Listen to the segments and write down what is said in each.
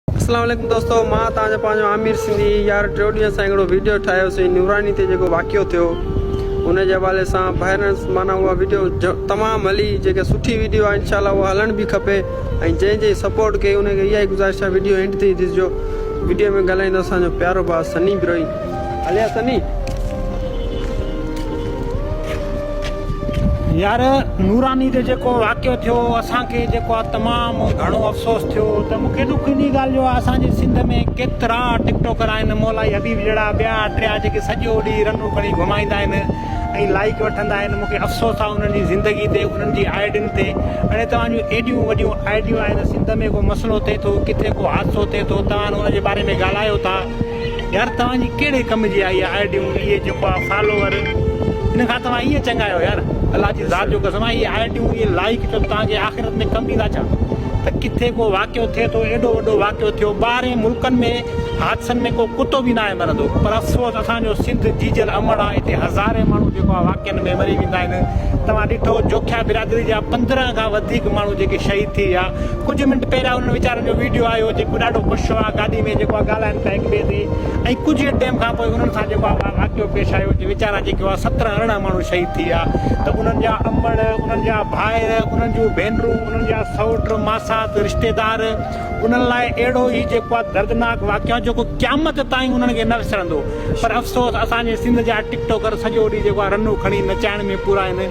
अस्सलाम वालेकुम दोस्तों, मां तव्हांजो पंहिंजो आमिर सिंधी यार टियों ॾींहं असां हिकिड़ो वीडियो ठाहियोसीं न्यूरानी ते जेको वाक़ियो थियो उन जे हवाले सां ॿाहिरि माना उहा वीडियो तमामु हली, जेके सुठी वीडियो आहे इंशाल्लाह उहा हलणु बि खपे ऐं जंहिं सपोर्ट कई उनखे इहा ई गुज़ारिश आहे वीडियो एंड ताईं ॾिसिजो। वीडियो में ॻाल्हाईंदो असांजो प्यारो भाउ सनी बिरोही। हलिया सनी। यार नूरानी ते जेको वाक़ियो थियो असांखे जेको आहे तमामु घणो अफ़सोस थियो त मूंखे दुख इन ॻाल्हि जो आहे असांजे सिंध में केतिरा टिकटॉकर आहिनि, मौलाई हबीब जहिड़ा ॿिया टिया जेके सॼो ॾींहुं रनूं खणी घुमाईंदा आहिनि ऐं लाइक वठंदा आहिनि। मूंखे अफ़सोस आहे उन्हनि जी ज़िंदगी ते, उन्हनि जी आइडियुनि ते। हाणे तव्हां जूं एॾियूं वॾियूं आइडियूं आहिनि, सिंध में को मसइलो थिए थो, किथे को हादसो थिए थो, तव्हां उनजे बारे में ॻाल्हायो था। यार तव्हांजी कहिड़े कम जी आहे इहा आइडियूं, इहे जेको आहे फॉलोवर, इन खां तव्हां ईअं चङा आहियो यार, अलाह जी ज़ात जो कसम आहे। इहे आइडियूं, इहे लाइक जो तव्हांजे आख़िरत में कमु ईंदा छा? त किथे को वाक़ियो थिए थो, एॾो वॾो वाक़ियो थियो, 12 मुल्कनि में हादसनि में को कुतो बि न आहे मरंदो, पर अफ़सोस असांजो सिंध जीजल अमड़ आहे, हिते हज़ारे माण्हू जेको आहे वाक़ियनि में मरी वेंदा आहिनि। तव्हां ॾिठो जोख्या बिरादरी जा 15 खां वधीक माण्हू जेके शहीद थी विया। कुझु मिंट पहिरियां उन्हनि वीचारनि जो वीडियो आयो जेको ॾाढो ख़ुशि आहे, गाॾी में जेको आहे ॻाल्हाइनि था हिक ॿिए ते, ऐं कुझु टाइम खां पोइ उन्हनि सां जेको आहे वाक़ियो पेश आयो, वीचारा जेको आहे 17-18 माण्हू शहीद थी विया। त उन्हनि जा अमड़, उन्हनि जा भाइर, उन्हनि जूं भेनरूं, उन्हनि जा सौट मासात रिश्तेदार, उन्हनि लाइ अहिड़ो ई जेको आहे दर्दनाक वाक़ियो जेको क़यामत ताईं उन्हनि खे न विसरंदो। पर अफ़सोस असांजे सिंध जा टिकटॉकर सॼो ॾींहुं जेको आहे रनूं खणी नचाइण में पूरा आहिनि,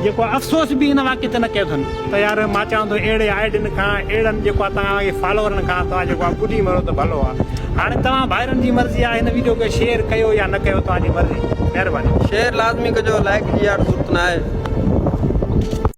जेको आहे अफ़सोस बि इन वाक़िए ते न कयो अथनि। त यार मां चवां थो अहिड़े आइडियुनि खां, अहिड़नि जेको आहे तव्हांजे फॉलोअरनि खां तव्हां जेको आहे ॿुधी मरो त भलो आहे। हाणे तव्हां भाइरनि जी मर्ज़ी आहे, हिन वीडियो खे शेयर कयो या न कयो, तव्हांजी मर्ज़ी। महिरबानी। शेयर लाज़मी कजो, लाइक जी यार ज़रूरत न आहे।